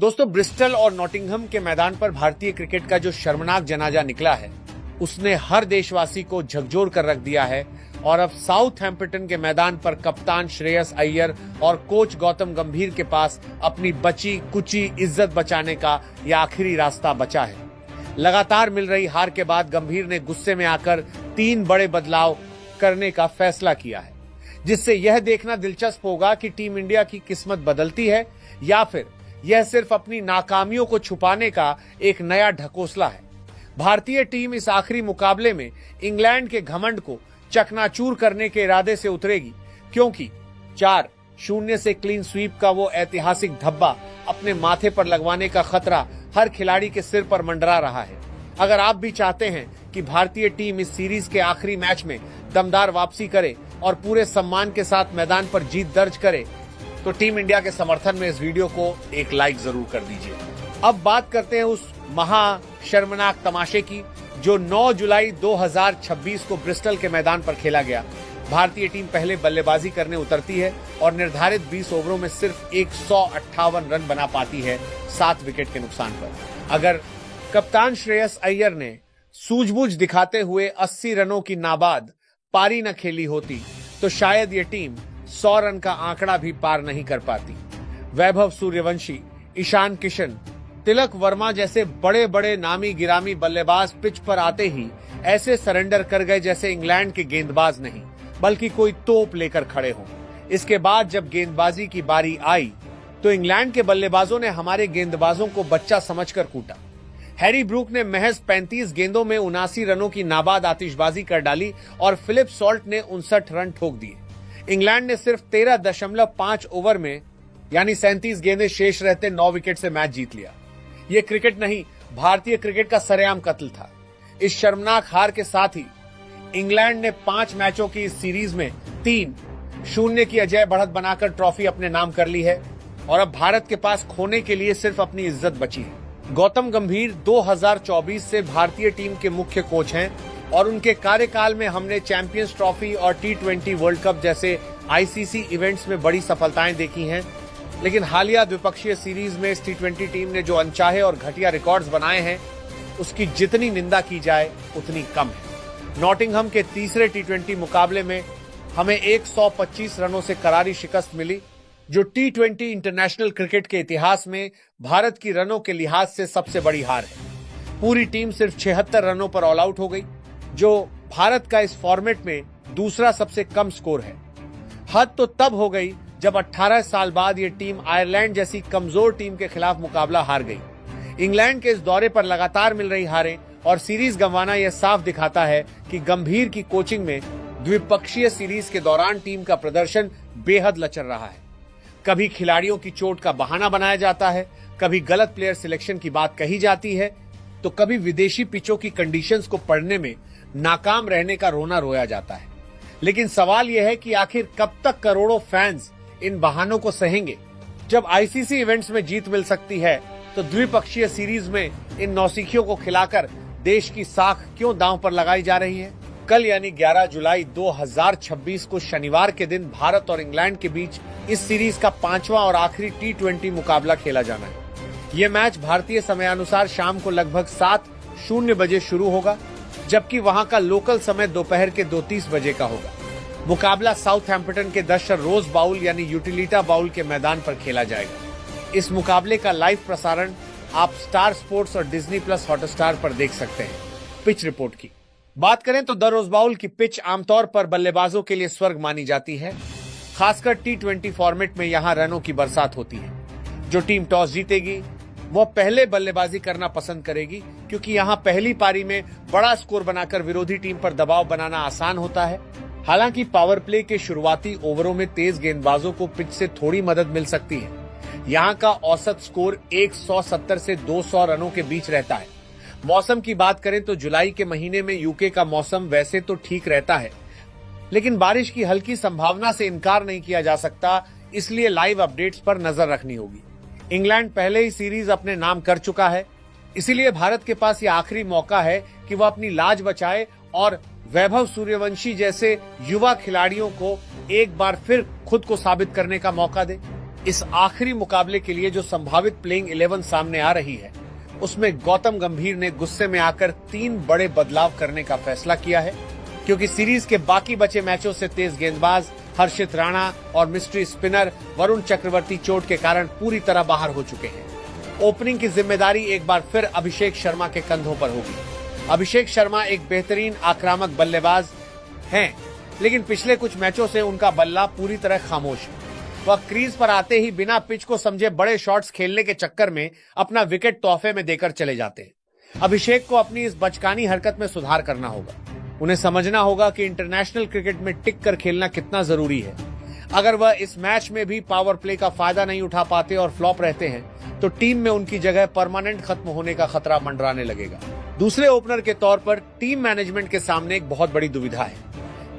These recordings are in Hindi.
दोस्तों, ब्रिस्टल और नॉटिंघम के मैदान पर भारतीय क्रिकेट का जो शर्मनाक जनाजा निकला है, उसने हर देशवासी को झकझोर कर रख दिया है। और अब साउथहैम्पटन के मैदान पर कप्तान श्रेयस अय्यर और कोच गौतम गंभीर के पास अपनी बची कुची इज्जत बचाने का यह आखिरी रास्ता बचा है। लगातार मिल रही हार के बाद गंभीर ने गुस्से में आकर 3 बड़े बदलाव करने का फैसला किया है, जिससे यह देखना दिलचस्प होगा कि टीम इंडिया की किस्मत बदलती है या फिर यह सिर्फ अपनी नाकामियों को छुपाने का एक नया ढकोसला है। भारतीय टीम इस आखिरी मुकाबले में इंग्लैंड के घमंड को चकनाचूर करने के इरादे से उतरेगी, क्योंकि 4-0 से क्लीन स्वीप का वो ऐतिहासिक धब्बा अपने माथे पर लगवाने का खतरा हर खिलाड़ी के सिर पर मंडरा रहा है। अगर आप भी चाहते हैं कि भारतीय टीम इस सीरीज के आखिरी मैच में दमदार वापसी करे और पूरे सम्मान के साथ मैदान पर जीत दर्ज करे, तो टीम इंडिया के समर्थन में इस वीडियो को एक लाइक जरूर कर दीजिए। अब बात करते हैं उस महा शर्मनाक तमाशे की जो 9 जुलाई 2026 को ब्रिस्टल के मैदान पर खेला गया। भारतीय टीम पहले बल्लेबाजी करने उतरती है और निर्धारित 20 ओवरों में सिर्फ 158 रन बना पाती है 7 विकेट के नुकसान पर। अगर कप्तान श्रेयस अय्यर ने सूझबूझ दिखाते हुए 80 रनों की नाबाद पारी न खेली होती तो शायद ये टीम 100 रन का आंकड़ा भी पार नहीं कर पाती। वैभव सूर्यवंशी, ईशान किशन, तिलक वर्मा जैसे बड़े बड़े नामी गिरामी बल्लेबाज पिच पर आते ही ऐसे सरेंडर कर गए जैसे इंग्लैंड के गेंदबाज नहीं बल्कि कोई तोप लेकर खड़े हों। इसके बाद जब गेंदबाजी की बारी आई तो इंग्लैंड के बल्लेबाजों ने हमारे गेंदबाजों को बच्चा समझकर कूटा। हैरी ब्रूक ने महज 35 गेंदों में 79 रनों की नाबाद आतिशबाजी कर डाली और फिलिप सॉल्ट ने 59 रन ठोक दिए। इंग्लैंड ने सिर्फ 13.5 ओवर में यानी 37 गेंदें शेष रहते 9 विकेट से मैच जीत लिया। ये क्रिकेट नहीं, भारतीय क्रिकेट का सरेआम कत्ल था। इस शर्मनाक हार के साथ ही इंग्लैंड ने 5 मैचों की इस सीरीज में 3-0 की अजय बढ़त बनाकर ट्रॉफी अपने नाम कर ली है और अब भारत के पास खोने के लिए सिर्फ अपनी इज्जत बची है। गौतम गंभीर 2024 से भारतीय टीम के मुख्य कोच हैं और उनके कार्यकाल में हमने चैंपियंस ट्रॉफी और T20 वर्ल्ड कप जैसे ICC इवेंट्स में बड़ी सफलताएं देखी हैं, लेकिन हालिया द्विपक्षीय सीरीज में इस T20 टीम ने जो अनचाहे और घटिया रिकॉर्ड्स बनाए हैं, उसकी जितनी निंदा की जाए उतनी कम है। नॉटिंघम के तीसरे T20 मुकाबले में हमें 125 रनों से करारी शिकस्त मिली, जो T20 इंटरनेशनल क्रिकेट के इतिहास में भारत की रनों के लिहाज से सबसे बड़ी हार है। पूरी टीम सिर्फ 76 रनों पर ऑल आउट हो गई, जो भारत का इस फॉर्मेट में दूसरा सबसे कम स्कोर है। हद तो तब हो गई जब 18 साल बाद ये टीम आयरलैंड जैसी कमजोर टीम के खिलाफ मुकाबला हार गई। इंग्लैंड के इस दौरे पर लगातार मिल रही हारें और सीरीज गंवाना यह साफ दिखाता है कि गंभीर की कोचिंग में द्विपक्षीय सीरीज के दौरान टीम का प्रदर्शन बेहद लचर रहा है। कभी खिलाड़ियों की चोट का बहाना बनाया जाता है, कभी गलत प्लेयर सिलेक्शन की बात कही जाती है, तो कभी विदेशी पिचों की कंडीशंस को पढ़ने में नाकाम रहने का रोना रोया जाता है। लेकिन सवाल यह है कि आखिर कब तक करोड़ों फैंस इन बहानों को सहेंगे। जब ICC इवेंट्स में जीत मिल सकती है तो द्विपक्षीय सीरीज में इन नौसिखियों को खिलाकर देश की साख क्यों दांव पर लगाई जा रही है। कल यानी 11 जुलाई 2026 को शनिवार के दिन भारत और इंग्लैंड के बीच इस सीरीज का 5वां और आखिरी T20 मुकाबला खेला जाना है। यह मैच भारतीय समयानुसार शाम को लगभग 7:00 बजे शुरू होगा, जबकि वहां का लोकल समय दोपहर के 2:30 बजे का होगा। मुकाबला साउथहैम्पटन के दशर रोज बाउल यानी यूटिलिटा बाउल के मैदान पर खेला जाएगा। इस मुकाबले का लाइव प्रसारण आप स्टार स्पोर्ट्स और डिज्नी प्लस हॉटस्टार पर देख सकते हैं। पिच रिपोर्ट की बात करें तो द रोज बाउल की पिच आमतौर पर बल्लेबाजों के लिए स्वर्ग मानी जाती है। खासकर T20 फॉर्मेट में यहां रनों की बरसात होती है। जो टीम टॉस जीतेगी वो पहले बल्लेबाजी करना पसंद करेगी, क्योंकि यहां पहली पारी में बड़ा स्कोर बनाकर विरोधी टीम पर दबाव बनाना आसान होता है। हालांकि पावर प्ले के शुरुआती ओवरों में तेज गेंदबाजों को पिच से थोड़ी मदद मिल सकती है। यहां का औसत स्कोर 170 से 200 रनों के बीच रहता है। मौसम की बात करें तो जुलाई के महीने में यूके का मौसम वैसे तो ठीक रहता है, लेकिन बारिश की हल्की संभावना से इनकार नहीं किया जा सकता, इसलिए लाइव अपडेट्स पर नजर रखनी होगी। इंग्लैंड पहले ही सीरीज अपने नाम कर चुका है, इसीलिए भारत के पास यह आखिरी मौका है कि वह अपनी लाज बचाए और वैभव सूर्यवंशी जैसे युवा खिलाड़ियों को एक बार फिर खुद को साबित करने का मौका दे। इस आखिरी मुकाबले के लिए जो संभावित प्लेइंग 11 सामने आ रही है, उसमें गौतम गंभीर ने गुस्से में आकर 3 बड़े बदलाव करने का फैसला किया है, क्योंकि सीरीज के बाकी बचे मैचों से तेज गेंदबाज हर्षित राणा और मिस्ट्री स्पिनर वरुण चक्रवर्ती चोट के कारण पूरी तरह बाहर हो चुके हैं। ओपनिंग की जिम्मेदारी एक बार फिर अभिषेक शर्मा के कंधों पर होगी। अभिषेक शर्मा एक बेहतरीन आक्रामक बल्लेबाज हैं, लेकिन पिछले कुछ मैचों से उनका बल्ला पूरी तरह खामोश है। वह क्रीज पर आते ही बिना पिच को समझे बड़े शॉट्स खेलने के चक्कर में अपना विकेट तोहफे में देकर चले जाते हैं। अभिषेक को अपनी इस बचकानी हरकत में सुधार करना होगा। उन्हें समझना होगा कि इंटरनेशनल क्रिकेट में टिक कर खेलना कितना जरूरी है। अगर वह इस मैच में भी पावर प्ले का फायदा नहीं उठा पाते और फ्लॉप रहते हैं, तो टीम में उनकी जगह परमानेंट खत्म होने का खतरा मंडराने लगेगा। दूसरे ओपनर के तौर पर टीम मैनेजमेंट के सामने एक बहुत बड़ी दुविधा है।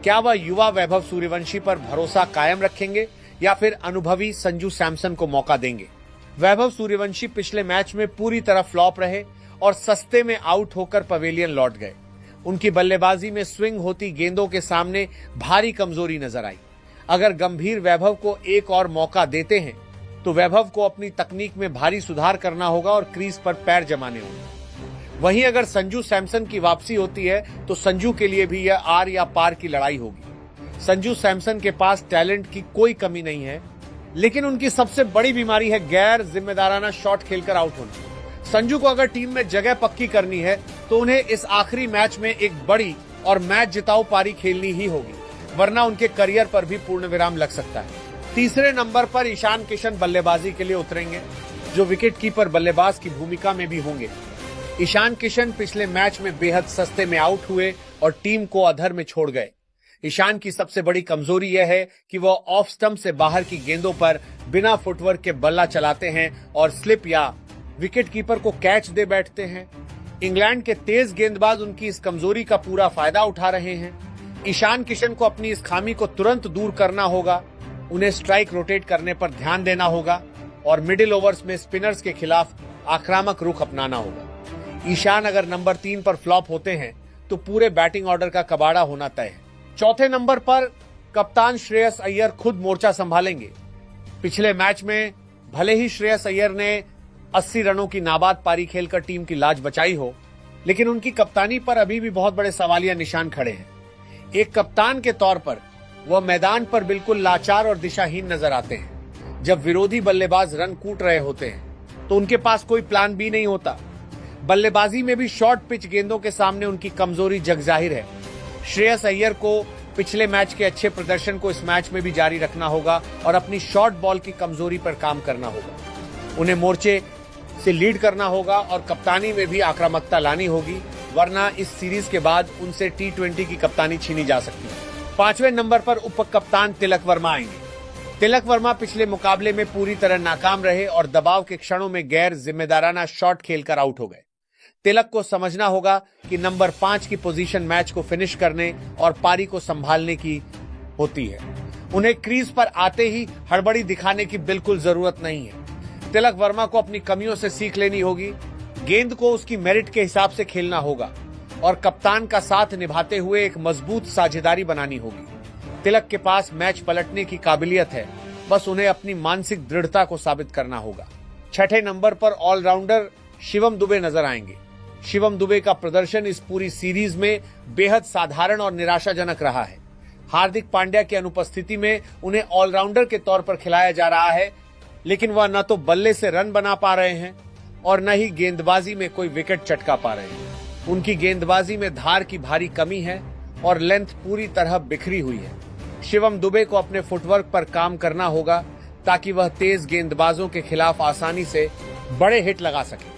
क्या वह युवा वैभव सूर्यवंशी पर भरोसा कायम रखेंगे या फिर अनुभवी संजू सैमसन को मौका देंगे? वैभव सूर्यवंशी पिछले मैच में पूरी तरह फ्लॉप रहे और सस्ते में आउट होकर पवेलियन लौट गए। उनकी बल्लेबाजी में स्विंग होती गेंदों के सामने भारी कमजोरी नजर आई। अगर गंभीर वैभव को एक और मौका देते हैं, तो वैभव को अपनी तकनीक में भारी सुधार करना होगा और क्रीज पर पैर जमाने होंगे। वहीं अगर संजू सैमसन की वापसी होती है, तो संजू के लिए भी यह आर या पार की लड़ाई होगी। संजू सैमसन के पास टैलेंट की कोई कमी नहीं है, लेकिन उनकी सबसे बड़ी बीमारी है गैर जिम्मेदाराना शॉट खेलकर आउट होना। संजू को अगर टीम में जगह पक्की करनी है, तो उन्हें इस आखिरी मैच में एक बड़ी और मैच जिताऊ पारी खेलनी ही होगी, वरना उनके करियर पर भी पूर्ण विराम लग सकता है। तीसरे नंबर पर ईशान किशन बल्लेबाजी के लिए उतरेंगे, जो विकेट कीपर बल्लेबाज की भूमिका में भी होंगे। ईशान किशन पिछले मैच में बेहद सस्ते में आउट हुए और टीम को अधर में छोड़ गए। ईशान की सबसे बड़ी कमजोरी यह है कि वह ऑफ स्टंप से बाहर की गेंदों पर बिना फुटवर्क के बल्ला चलाते हैं और स्लिप या विकेट कीपर को कैच दे बैठते हैं। इंग्लैंड के तेज गेंदबाज उनकी इस कमजोरी का पूरा फायदा उठा रहे हैं। ईशान किशन को अपनी इस खामी को तुरंत दूर करना होगा। उन्हें स्ट्राइक रोटेट करने पर ध्यान देना होगा और मिडिल ओवर्स में स्पिनर्स के खिलाफ आक्रामक रुख अपनाना होगा। ईशान अगर नंबर 3 पर फ्लॉप होते हैं, तो पूरे बैटिंग ऑर्डर का कबाड़ा होना तय है। चौथे नंबर पर कप्तान श्रेयस अय्यर खुद मोर्चा संभालेंगे। पिछले मैच में भले ही श्रेयस अय्यर ने 80 रनों की नाबाद पारी खेलकर टीम की लाज बचाई हो, लेकिन उनकी कप्तानी पर अभी भी बहुत बड़े सवालिया निशान खड़े हैं। एक कप्तान के तौर पर वह मैदान पर बिल्कुल लाचार और दिशाहीन नजर आते हैं। जब विरोधी बल्लेबाज रन कूट रहे होते हैं, तो उनके पास कोई प्लान बी नहीं होता। बल्लेबाजी में भी शॉर्ट पिच गेंदों के सामने उनकी कमजोरी जगजाहिर है। श्रेयस अय्यर को पिछले मैच के अच्छे प्रदर्शन को इस मैच में भी जारी रखना होगा और अपनी शॉर्ट बॉल की कमजोरी पर काम करना होगा। उन्हें मोर्चे से लीड करना होगा और कप्तानी में भी आक्रामकता लानी होगी, वरना इस सीरीज के बाद उनसे T20 की कप्तानी छीनी जा सकती है। 5वें नंबर पर उप कप्तान तिलक वर्मा आएंगे। तिलक वर्मा पिछले मुकाबले में पूरी तरह नाकाम रहे और दबाव के क्षणों में गैर जिम्मेदाराना शॉट खेलकर आउट हो गए। तिलक को समझना होगा कि नंबर 5 की पोजीशन मैच को फिनिश करने और पारी को संभालने की होती है। उन्हें क्रीज पर आते ही हड़बड़ी दिखाने की बिल्कुल जरूरत नहीं है। तिलक वर्मा को अपनी कमियों से सीख लेनी होगी, गेंद को उसकी मेरिट के हिसाब से खेलना होगा और कप्तान का साथ निभाते हुए एक मजबूत साझेदारी बनानी होगी। तिलक के पास मैच पलटने की काबिलियत है, बस उन्हें अपनी मानसिक दृढ़ता को साबित करना होगा। 6ठे नंबर पर ऑलराउंडर शिवम दुबे नजर आएंगे। शिवम दुबे का प्रदर्शन इस पूरी सीरीज में बेहद साधारण और निराशाजनक रहा है। हार्दिक पांड्या की अनुपस्थिति में उन्हें ऑलराउंडर के तौर पर खिलाया जा रहा है, लेकिन वह न तो बल्ले से रन बना पा रहे हैं और न ही गेंदबाजी में कोई विकेट चटका पा रहे हैं। उनकी गेंदबाजी में धार की भारी कमी है और लेंथ पूरी तरह बिखरी हुई है। शिवम दुबे को अपने फुटवर्क पर काम करना होगा, ताकि वह तेज गेंदबाजों के खिलाफ आसानी से बड़े हिट लगा सके।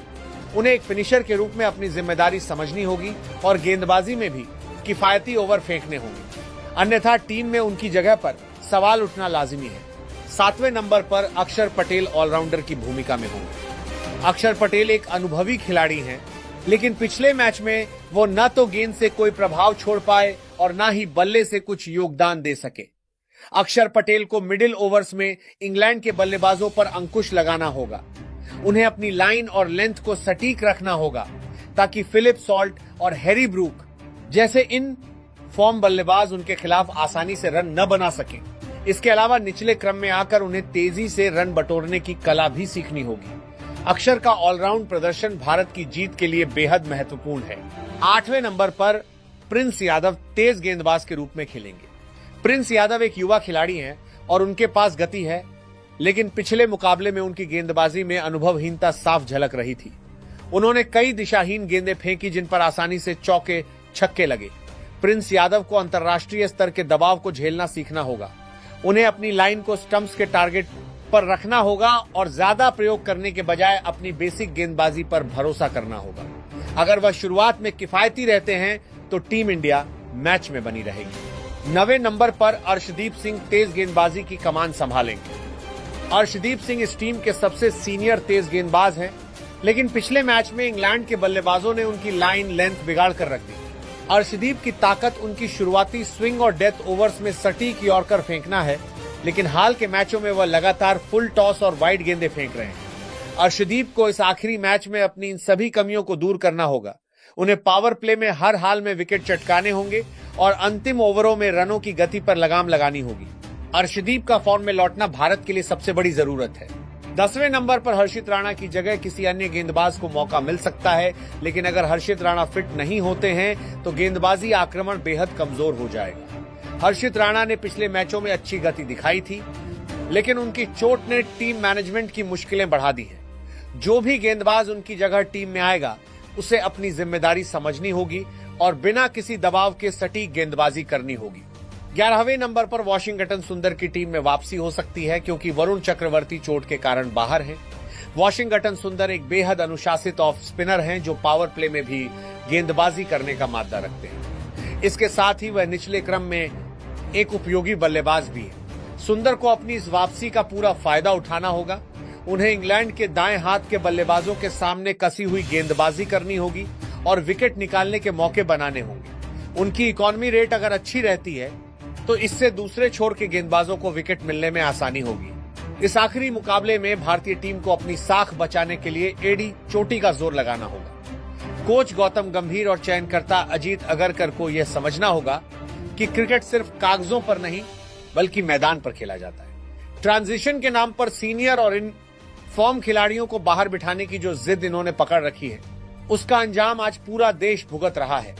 उन्हें एक फिनिशर के रूप में अपनी जिम्मेदारी समझनी होगी और गेंदबाजी में भी किफायती ओवर फेंकने होंगे, अन्यथा टीम में उनकी जगह पर सवाल उठना लाजिमी है। 7वें नंबर पर अक्षर पटेल ऑलराउंडर की भूमिका में होंगे। अक्षर पटेल एक अनुभवी खिलाड़ी हैं, लेकिन पिछले मैच में वो न तो गेंद से कोई प्रभाव छोड़ पाए और न ही बल्ले से कुछ योगदान दे सके। अक्षर पटेल को मिडिल ओवर्स में इंग्लैंड के बल्लेबाजों पर अंकुश लगाना होगा। उन्हें अपनी लाइन और लेंथ को सटीक रखना होगा, ताकि फिलिप सॉल्ट और हैरी ब्रूक जैसे इन फॉर्म बल्लेबाज उनके खिलाफ आसानी से रन न बना सकें। इसके अलावा निचले क्रम में आकर उन्हें तेजी से रन बटोरने की कला भी सीखनी होगी। अक्षर का ऑलराउंड प्रदर्शन भारत की जीत के लिए बेहद महत्वपूर्ण है। 8वें नंबर पर प्रिंस यादव तेज गेंदबाज के रूप में खेलेंगे। प्रिंस यादव एक युवा खिलाड़ी हैं और उनके पास गति है, लेकिन पिछले मुकाबले में उनकी गेंदबाजी में अनुभवहीनता साफ झलक रही थी। उन्होंने कई दिशाहीन गेंदें फेंकी जिन पर आसानी से चौके छक्के लगे। प्रिंस यादव को अंतर्राष्ट्रीय स्तर के दबाव को झेलना सीखना होगा। उन्हें अपनी लाइन को स्टंप्स के टारगेट पर रखना होगा और ज्यादा प्रयोग करने के बजाय अपनी बेसिक गेंदबाजी पर भरोसा करना होगा। अगर वह शुरुआत में किफायती रहते हैं तो टीम इंडिया मैच में बनी रहेगी। 9वें नंबर पर अर्शदीप सिंह तेज गेंदबाजी की कमान संभालेंगे। अर्शदीप सिंह इस टीम के सबसे सीनियर तेज गेंदबाज हैं, लेकिन पिछले मैच में इंग्लैंड के बल्लेबाजों ने उनकी लाइन लेंथ बिगाड़ कर रख दी। अर्शदीप की ताकत उनकी शुरुआती स्विंग और डेथ ओवर्स में सटीक यॉर्कर फेंकना है, लेकिन हाल के मैचों में वह लगातार फुल टॉस और वाइड गेंदें फेंक रहे हैं। अर्शदीप को इस आखिरी मैच में अपनी इन सभी कमियों को दूर करना होगा। उन्हें पावर प्ले में हर हाल में विकेट चटकाने होंगे और अंतिम ओवरों में रनों की गति पर लगाम लगानी होगी। अर्शदीप का फॉर्म में लौटना भारत के लिए सबसे बड़ी जरूरत है। 10वें नंबर पर हर्षित राणा की जगह किसी अन्य गेंदबाज को मौका मिल सकता है, लेकिन अगर हर्षित राणा फिट नहीं होते हैं तो गेंदबाजी आक्रमण बेहद कमजोर हो जाएगा। हर्षित राणा ने पिछले मैचों में अच्छी गति दिखाई थी, लेकिन उनकी चोट ने टीम मैनेजमेंट की मुश्किलें बढ़ा दी हैं। जो भी गेंदबाज उनकी जगह टीम में आएगा उसे अपनी जिम्मेदारी समझनी होगी और बिना किसी दबाव के सटीक गेंदबाजी करनी होगी। 11वें नंबर पर वॉशिंगटन सुंदर की टीम में वापसी हो सकती है, क्योंकि वरुण चक्रवर्ती चोट के कारण बाहर हैं। वॉशिंगटन सुंदर एक बेहद अनुशासित ऑफ स्पिनर हैं जो पावर प्ले में भी गेंदबाजी करने का मादा रखते हैं। इसके साथ ही वह निचले क्रम में एक उपयोगी बल्लेबाज भी है। सुंदर को अपनी इस वापसी का पूरा फायदा उठाना होगा। उन्हें इंग्लैंड के दाएं हाथ के बल्लेबाजों के सामने कसी हुई गेंदबाजी करनी होगी और विकेट निकालने के मौके बनाने होंगे। उनकी इकॉनमी रेट अगर अच्छी रहती है तो इससे दूसरे छोर के गेंदबाजों को विकेट मिलने में आसानी होगी। इस आखिरी मुकाबले में भारतीय टीम को अपनी साख बचाने के लिए एडी चोटी का जोर लगाना होगा। कोच गौतम गंभीर और चयनकर्ता अजीत अगरकर को यह समझना होगा कि क्रिकेट सिर्फ कागजों पर नहीं बल्कि मैदान पर खेला जाता है। ट्रांजिशन के नाम पर सीनियर और इन फॉर्म खिलाड़ियों को बाहर बिठाने की जो जिद इन्होंने पकड़ रखी है, उसका अंजाम आज पूरा देश भुगत रहा है।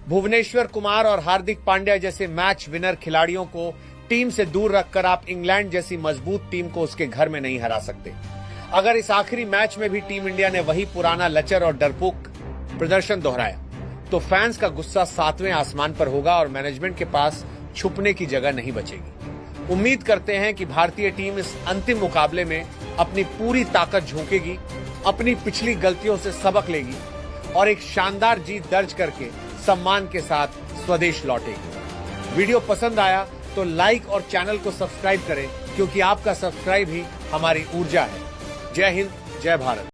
भुवनेश्वर कुमार और हार्दिक पांड्या जैसे मैच विनर खिलाड़ियों को टीम से दूर रखकर आप इंग्लैंड जैसी मजबूत टीम को उसके घर में नहीं हरा सकते। अगर इस आखिरी मैच में भी टीम इंडिया ने वही पुराना लचर और डरपोक प्रदर्शन दोहराया तो फैंस का गुस्सा 7वें आसमान पर होगा और मैनेजमेंट के पास छुपने की जगह नहीं बचेगी। उम्मीद करते हैं कि भारतीय टीम इस अंतिम मुकाबले में अपनी पूरी ताकत झोंकेगी, अपनी पिछली गलतियों से सबक लेगी और एक शानदार जीत दर्ज करके सम्मान के साथ स्वदेश लौटेगी। वीडियो पसंद आया तो लाइक और चैनल को सब्सक्राइब करें, क्योंकि आपका सब्सक्राइब ही हमारी ऊर्जा है। जय हिंद, जय भारत।